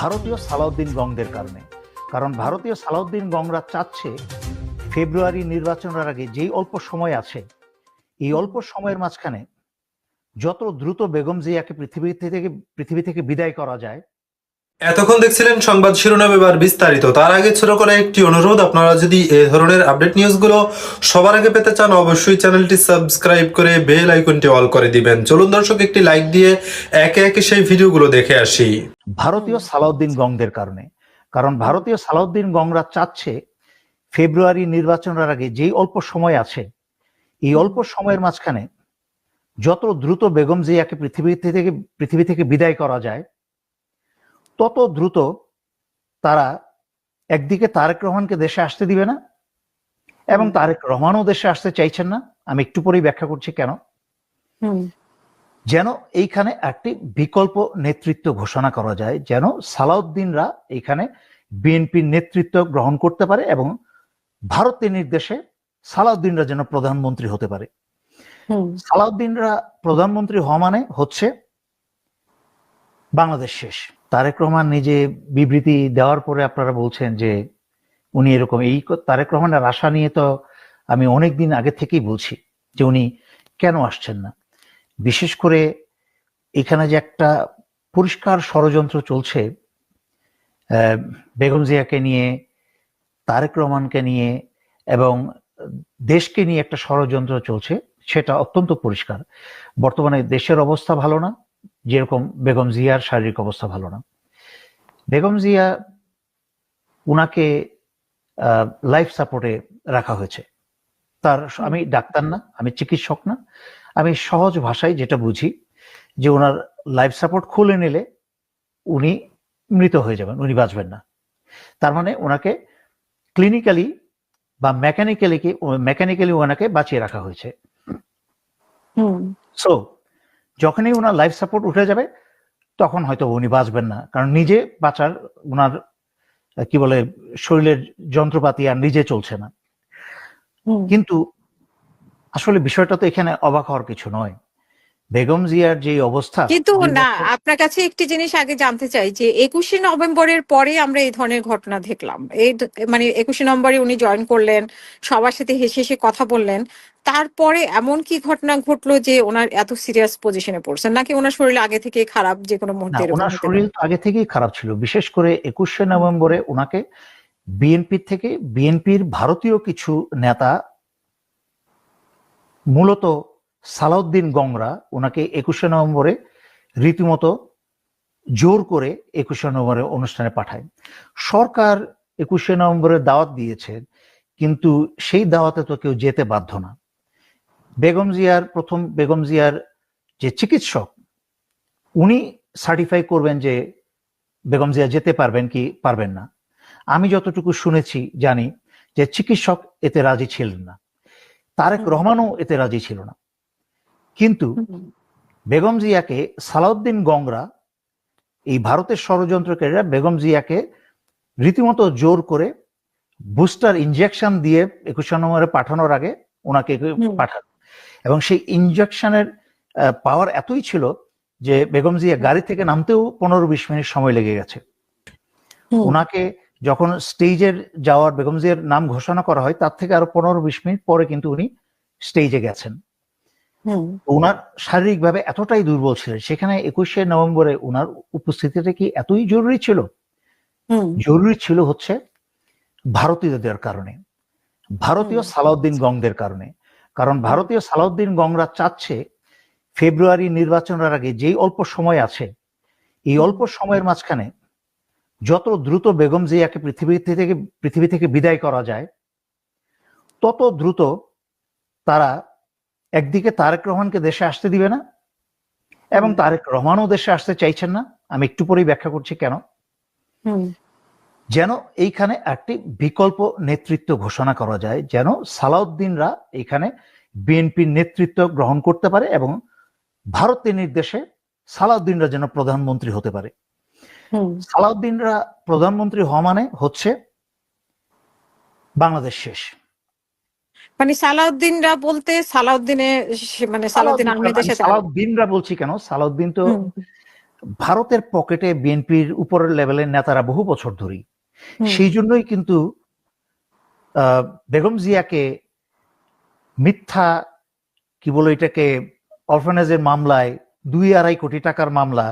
ভারতীয় সালাউদ্দিন গংদের কারণে। কারণ ভারতীয় সালাউদ্দিন গংরা চাচ্ছে ফেব্রুয়ারি নির্বাচনের আগে যেই অল্প সময় আছে, এই অল্প সময়ের মাঝখানে যত দ্রুত বেগম জিয়াকে পৃথিবী থেকে বিদায় করা যায়। এতক্ষণ দেখছিলেন সংবাদ শিরোনাম, এবার বিস্তারিত। তার আগে ছোট করে একটি অনুরোধ, আপনারা যদি এই ধরনের আপডেট নিউজগুলো সবার আগে পেতে চান অবশ্যই চ্যানেলটি সাবস্ক্রাইব করে বেল আইকনটি অল করে দিবেন। চলুন দর্শক, একটি লাইক দিয়ে একে একে সেই ভিডিওগুলো দেখে আসি। ভারতীয় সালাউদ্দিন গংদের কারণে। কারণ ভারতীয় সালাউদ্দিন গংরা চাচ্ছে ফেব্রুয়ারি নির্বাচনের আগে যেই অল্প সময় আছে, এই অল্প সময়ের মাঝখানে যত দ্রুত বেগম জিয়াকে পৃথিবী থেকে বিদায় করা যায়, তত দ্রুত তারা একদিকে তারেক রহমানকে দেশে আসতে দিবে না, এবং তারেক রহমানও দেশে আসতে চাইছেন না। আমি একটু পরেই ব্যাখ্যা করছি কেন। যেন এইখানে একটি বিকল্প নেতৃত্ব ঘোষণা করা যায়, যেন সালাউদ্দিনরা এইখানে বিএনপির নেতৃত্ব গ্রহণ করতে পারে এবং ভারতের নির্দেশে সালাউদ্দিনরা যেন প্রধানমন্ত্রী হতে পারে। সালাউদ্দিনরা প্রধানমন্ত্রী হওয়া মানে হচ্ছে বাংলাদেশ শেষ। তারেক রহমান নিজে বিবৃতি দেওয়ার পরে আপনারা বলছেন যে উনি এরকম, এই তারেক রহমানের আশা নিয়ে তো আমি অনেকদিন আগে থেকেই বলছি যে উনি কেন আসছেন না। বিশেষ করে এখানে যে একটা পরিষ্কার ষড়যন্ত্র চলছে বেগম জিয়াকে নিয়ে, তারেক রহমানকে নিয়ে এবং দেশকে নিয়ে একটা ষড়যন্ত্র চলছে, সেটা অত্যন্ত পরিষ্কার। বর্তমানে দেশের অবস্থা ভালো না, যেরকম বেগম জিয়ার শারীরিক অবস্থা ভালো না। বেগম জিয়া, উনাকে লাইফ সাপোর্টে রাখা হয়েছে। আমি ডাক্তার না, আমি চিকিৎসক না, আমি সহজ ভাষায় যেটা বুঝি যে ওনার লাইফ সাপোর্ট খুলে নিলে উনি মৃত হয়ে যাবেন, উনি বাঁচবেন না। তার মানে ওনাকে ক্লিনিক্যালি বা মেকানিক্যালি ওনাকে বাঁচিয়ে রাখা হয়েছে। সো যখনই ওনার লাইফ সাপোর্ট উঠে যাবে তখন হয়তো উনি বাঁচবেন না, কারণ নিজে বাঁচার ওনার কি বলে শরীরের যন্ত্রপাতি আর নিজে চলছে না। কিন্তু আসলে বিষয়টা তো এখানে অবাক হওয়ার কিছু নয়। বেগম জিয়ার যে অবস্থা, কিন্তু না, আপনার কাছে একটি জিনিস আগে জানতে চাই যে 21শে নভেম্বরের পরে আমরা এই ধরনের ঘটনা দেখলাম। মানে 21শে নভেম্বরে উনি জয়েন করলেন, সবার সাথে হেসে হেসে কথা বললেন, তারপরে এমন কি ঘটনা ঘটলো যে ওনার এত সিরিয়াস পজিশনে পড়ছেন? নাকি ওনার শরীর আগে থেকে খারাপ, যে কোনো মুহূর্তে এরকম ওনার হতে শরীর পারে? তো আগে থেকেই খারাপ ছিল। বিশেষ করে 21শে নভেম্বরে ওনাকে বিএনপির ভারতীয় কিছু নেতা, মূলত সালাউদ্দিন গংরা, ওনাকে 21শে নভেম্বরে রীতিমতো জোর করে 21শে নভেম্বরের অনুষ্ঠানে পাঠায়। সরকার 21শে নভেম্বরের দাওয়াত দিয়েছে, কিন্তু সেই দাওয়াতে তো কেউ যেতে বাধ্য না। বেগম জিয়ার যে চিকিৎসক, উনি সার্টিফাই করবেন যে বেগম জিয়া যেতে পারবেন কি পারবেন না। আমি যতটুকু শুনেছি জানি যে চিকিৎসক এতে রাজি ছিলেন না, তারেক রহমানও এতে রাজি ছিল না। কিন্তু বেগম জিয়াকে সালাউদ্দিন গংরা, এই ভারতের ষড়যন্ত্রকারীরা বেগম জিয়াকে রীতিমতো জোর করে বুস্টার ইনজেকশন দিয়ে 21শে নভেম্বরে পাঠানোর আগে ওনাকে পাঠান, এবং সেই ইনজেকশনের পাওয়ার এতই ছিল যে বেগম জিয়া গাড়ি থেকে নামতেও 15-20 মিনিট সময় লেগে গেছে। ওনাকে যখন স্টেজের যাওয়ার, বেগম জিয়ার নাম ঘোষণা করা হয়, তার থেকে আরো 15-20 মিনিট পরে কিন্তু উনি স্টেজে গেছেন। ওনার শারীরিকভাবে এতটাই দুর্বল ছিলেন, সেখানে 21শে নভেম্বরে ওনার উপস্থিতিটা কি এতই জরুরি ছিল? জরুরি ছিল হচ্ছে ভারতীয়দের কারণে, ভারতীয় সালাউদ্দিন গংদের কারণে। কারণ ভারতীয় সালাউদ্দিন গংরা চাচ্ছে ফেব্রুয়ারি নির্বাচনের আগে যেই অল্প সময় আছে, এই অল্প সময়ের মাঝখানে যত দ্রুত বেগম জিয়াকে পৃথিবী থেকে বিদায় করা যায়, তত দ্রুত তারা একদিকে তারেক রহমানকে দেশে আসতে দিবে না, এবং তারেক রহমানও দেশে আসতে চাইছেন না। আমি একটু পরেই ব্যাখ্যা করছি কেন। যেন এইখানে একটি বিকল্প নেতৃত্ব ঘোষণা করা যায়, যেন সালাউদ্দিনরা এখানে বিএনপির নেতৃত্ব গ্রহণ করতে পারে এবং ভারতের নির্দেশে সালাউদ্দিনরা যেন প্রধানমন্ত্রী হতে পারে। সালাউদ্দিনরা প্রধানমন্ত্রী হওয়া মানে হচ্ছে বাংলাদেশ শেষ। মানে সালাউদ্দিনরা বলতে সালাউদ্দিনের, মানে সালাউদ্দিন আহমেদের সাথে সালাউদ্দিনরা বলছি কেন, সালাউদ্দিন তো ভারতের পকেটে বিএনপির উপরের লেভেলের নেতারা বহু বছর ধরেই, সেই জন্যই কিন্তু বেগম জিয়াকে মিথ্যা কি বলে এটাকে অরফানেজের মামলায় 2-2.5 কোটি টাকার মামলা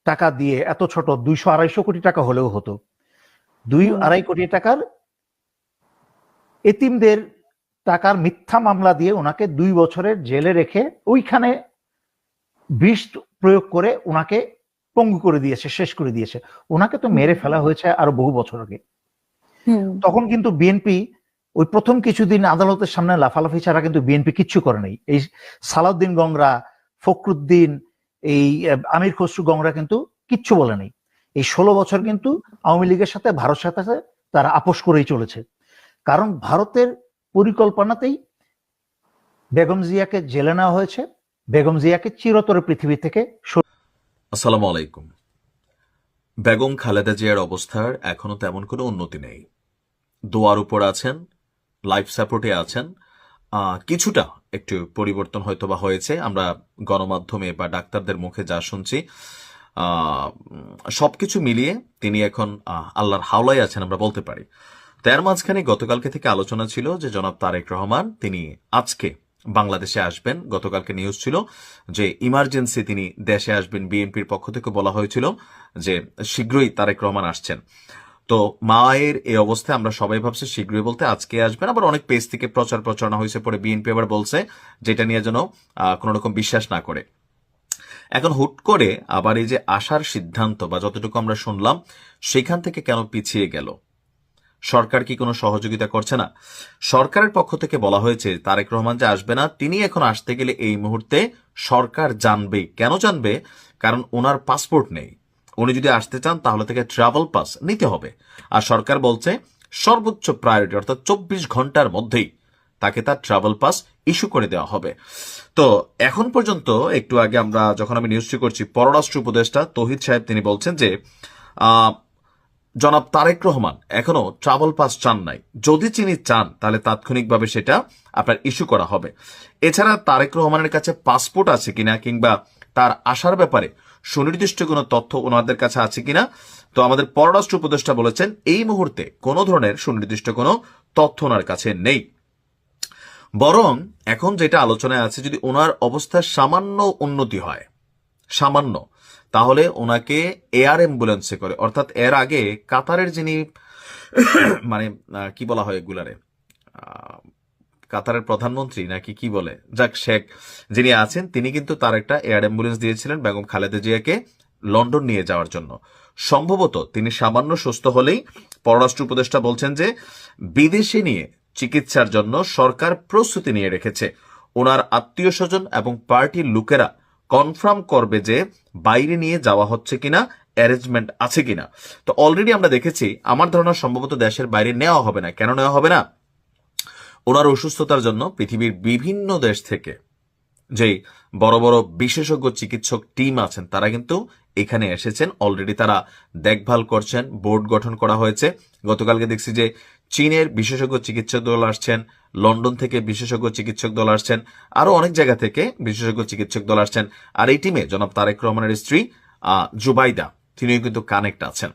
টাকা দিয়ে, এত ছোট 200-250 কোটি টাকা হলেও হতো, 2-2.5 কোটি টাকার এতিমদের টাকার মিথ্যা মামলা দিয়ে ওনাকে 2 বছরের জেলে রেখে ওইখানে বিষ প্রয়োগ করে ওনাকে পঙ্গু করে দিয়েছে, শেষ করে দিয়েছে। ওনাকে তো মেরে ফেলা হয়েছে আরো বহু বছর আগে। তখন কিন্তু বিএনপি ওই প্রথম কিছুদিন আদালতের সামনে লাফালাফি ছাড়া কিন্তু বিএনপি কিচ্ছু করে নাই। এই সালাউদ্দিন গংরা, ফখরুদ্দিন, এই আমির খসরু গংরা কিন্তু কিচ্ছু বলে নাই। এই 16 বছর কিন্তু আওয়ামী লীগের সাথে ভারতের সাথে তারা আপোষ করেই চলেছে, কারণ ভারতের পরিকল্পনাতেই বেগম জিয়াকে জেলে নেওয়া হয়েছে, বেগম জিয়াকে চিরতরে পৃথিবী থেকে। আসসালামু আলাইকুম। বেগম খালেদা জিয়ার অবস্থার এখনো তেমন কোনো উন্নতি নেই। দোয়ার উপর আছেন, লাইফ সাপোর্টে আছেন। কিছুটা একটু পরিবর্তন হয়তো বা হয়েছে, আমরা গণমাধ্যমে বা ডাক্তারদের মুখে যা শুনছি, সবকিছু মিলিয়ে তিনি এখন আল্লাহর হাওলায় আছেন আমরা বলতে পারি। তার মাঝখানে গতকালকে থেকে আলোচনা ছিল যে জনাব তারেক রহমান তিনি আজকে বাংলাদেশে আসবেন। গতকালকে নিউজ ছিল যে ইমার্জেন্সি তিনি দেশে আসবেন। বিএনপির পক্ষ থেকে বলা হয়েছিল যে শীঘ্রই তারেক রহমান আসছেন। তো মায়ের এই অবস্থায় আমরা সবাই ভাবছি শীঘ্রই বলতে আজকে আসবেন। আবার অনেক পেজ থেকে প্রচারণা হয়েছে, পরে বিএনপি আবার বলছে যেটা নিয়ে যেন কোন রকম বিশ্বাস না করে। এখন হুট করে আবার এই যে আসার সিদ্ধান্ত বা যতটুকু আমরা শুনলাম সেখান থেকে কেন পিছিয়ে গেল? সরকার কি কোনো সহযোগিতা করছে না? সরকারের পক্ষ থেকে বলা হয়েছে তারেক রহমান যে আসবে না, তিনি এখন আসতে গেলে এই মুহূর্তে সরকার জানবে। কেন জানবে? কারণ ওনার পাসপোর্ট নেই। উনি যদি আসতে চান তাহলে থেকে ট্রাভেল পাস নিতে হবে। আর সরকার বলছে সর্বোচ্চ প্রায়োরিটি অর্থাৎ 24 ঘন্টার মধ্যেই তাকে তার ট্রাভেল পাস ইস্যু করে দেওয়া হবে। তো এখন পর্যন্ত একটু আগে আমরা যখন আমি নিউজটি করছি, পররাষ্ট্র উপদেষ্টা তৌহিদ সাহেব তিনি বলছেন যে জনাব তারেক রহমান এখনো ট্রাভেল পাস চান নাই। যদি তিনি চান তাহলে তাৎক্ষণিকভাবে সেটা আপনার ইস্যু করা হবে। এছাড়া তারেক রহমানের কাছে পাসপোর্ট আছে কিনা কিংবা তার আসার ব্যাপারে সুনির্দিষ্ট কোনো তথ্য ওনাদের কাছে আছে কিনা, তো আমাদের পররাষ্ট্র উপদেষ্টা বলেছেন এই মুহূর্তে কোনো ধরনের সুনির্দিষ্ট কোনো তথ্য ওনার কাছে নেই। বরং এখন যেটা আলোচনায় আছে, যদি ওনার অবস্থার সামান্য উন্নতি হয়, সামান্য, তাহলে ওনাকে এয়ার অ্যাম্বুলেন্সে করে, অর্থাৎ এর আগে কাতারের যিনি মানে কি বলা হয় এগুলারে, কাতারের প্রধানমন্ত্রী নাকি কি বলে, যাক শেখ যিনি আছেন, তিনি কিন্তু তার একটা এয়ার অ্যাম্বুলেন্স দিয়েছিলেন বেগম খালেদা জিয়াকে লন্ডন নিয়ে যাওয়ার জন্য। সম্ভবত তিনি সামান্য সুস্থ হলেই পররাষ্ট্র উপদেষ্টা বলছেন যে বিদেশে নিয়ে চিকিৎসার জন্য সরকার প্রস্তুতি নিয়ে রেখেছে। ওনার আত্মীয় স্বজন এবং পার্টির লোকেরা কনফার্ম করবে যে বাইরে নিয়ে যাওয়া হচ্ছে কিনা, অ্যারেঞ্জমেন্ট আছে কিনা। তো অলরেডি আমরা দেখেছি, আমার ধারণা সম্ভবত দেশের বাইরে নেওয়া হবে না। কেন নেওয়া হবে না? ওনার অসুস্থতার জন্য পৃথিবীর বিভিন্ন দেশ থেকে যেই বড় বড় বিশেষজ্ঞ চিকিৎসক টিম আছেন তারা কিন্তু এখানে এসেছেন। অলরেডি তারা দেখভাল করছেন, বোর্ড গঠন করা হয়েছে। গতকালকে দেখছি যে চীনের বিশেষজ্ঞ চিকিৎসক দল আসছেন, লন্ডন থেকে বিশেষজ্ঞ চিকিৎসক দল আসছেন, আরো অনেক জায়গা থেকে বিশেষজ্ঞ চিকিৎসক দল আসছেন। আর এই টিমে জনাব তারেক রহমানের স্ত্রী জুবাইদা তিনিও কিন্তু কানেক্ট আছেন।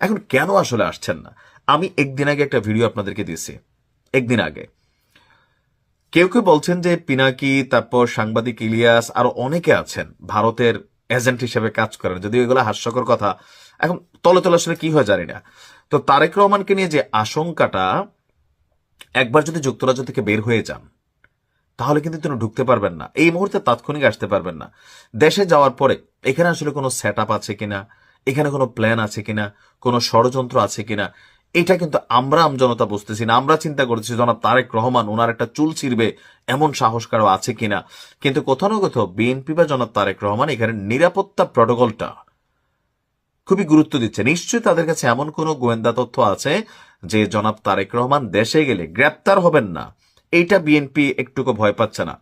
এখন কেন আসলে আসছেন না? আমি একদিন আগে একটা ভিডিও আপনাদেরকে দিয়েছি, একদিন আগে। কেউ কেউ বলছেন যে পিনাকি, তারপর সাংবাদিক ইলিয়াস, আরো অনেকে আছেন ভারতের এজেন্ট হিসেবে কাজ করেন, যদিও এগুলো হাস্যকর কথা। এখন তলে তলে আসলে কি হয় জানি না। তো তারেক রহমানকে নিয়ে যে আশঙ্কাটা, একবার যদি যুক্তরাজ্য থেকে বের হয়ে যান তাহলে কিন্তু তিনি ঢুকতে পারবেন না, এই মুহূর্তে তাৎক্ষণিক আসতে পারবেন না। দেশে যাওয়ার পরে এখানে আসলে কোনো সেট আপ আছে কিনা, এখানে কোনো প্ল্যান আছে কিনা, কোনো ষড়যন্ত্র আছে কিনা, এটা কিন্তু আমরা আমজনতা বুঝতেছি না। আমরা চিন্তা করতেছি জনাব তারেক রহমান ওনার একটা চুল ছিঁড়বে এমন সাহস কারো আছে কিনা। কিন্তু কোথাও না কোথাও বিএনপি বা জনাব তারেক রহমান এখানে নিরাপত্তা প্রটোকলটা খুবই গুরুত্ব দিচ্ছে। নিশ্চয়ই তাদের কাছে এমন কোনো গোয়েন্দা তথ্য আছে যে জনাব তারেক রহমান দেশে গেলে গ্রেপ্তার হবেন না, এইটা বিএনপি একটুকু ভয় পাচ্ছে না।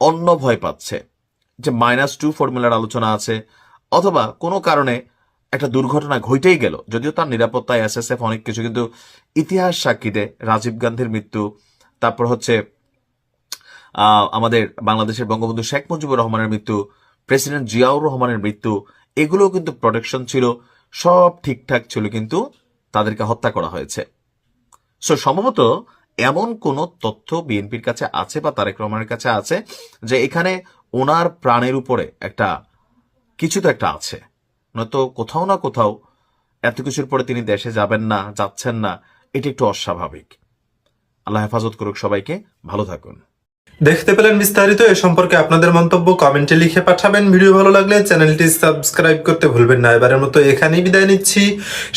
অন্য ভয় পাচ্ছে যে -2 ফর্মুলার আলোচনা আছে, অথবা কোনো কারণে একটা দুর্ঘটনা ঘটেই গেল, যদিও তার নিরাপত্তায় এসএসএফ অনেক কিছু, কিন্তু ইতিহাস সাক্ষী দেয় রাজীব গান্ধীর মৃত্যু, তারপর হচ্ছে আমাদের বাংলাদেশের বঙ্গবন্ধু শেখ মুজিবুর রহমানের মৃত্যু, প্রেসিডেন্ট জিয়াউর রহমানের মৃত্যু, এগুলো কিন্তু প্রোটেকশন ছিল, সব ঠিকঠাক ছিল, কিন্তু তাদেরকে হত্যা করা হয়েছে। সো সম্ভবত এমন কোন তথ্য বিএনপির কাছে আছে বা তারেক রহমানের কাছে আছে যে এখানে ওনার প্রাণের উপরে একটা কিছু তো একটা আছে, নয়তো কোথাও না কোথাও এত কিছুর পরে তিনি দেশে যাবেন না, যাচ্ছেন না, এটি একটু অস্বাভাবিক। আল্লাহ হেফাজত করুক সবাইকে, ভালো থাকুন। দেখতে পেলেন বিস্তারিত। এ সম্পর্কে আপনাদের মন্তব্য কমেন্টে লিখে পাঠাবেন। ভিডিও ভালো লাগলে চ্যানেলটি সাবস্ক্রাইব করতে ভুলবেন না। এবারের মতো এখানেই বিদায় নিচ্ছি,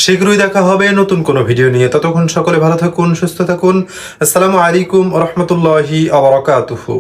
শীঘ্রই দেখা হবে নতুন কোনো ভিডিও নিয়ে। ততক্ষণ সকলে ভালো থাকুন, সুস্থ থাকুন। আসসালামু আলাইকুম ওয়া রাহমাতুল্লাহি ওয়া বারাকাতুহু।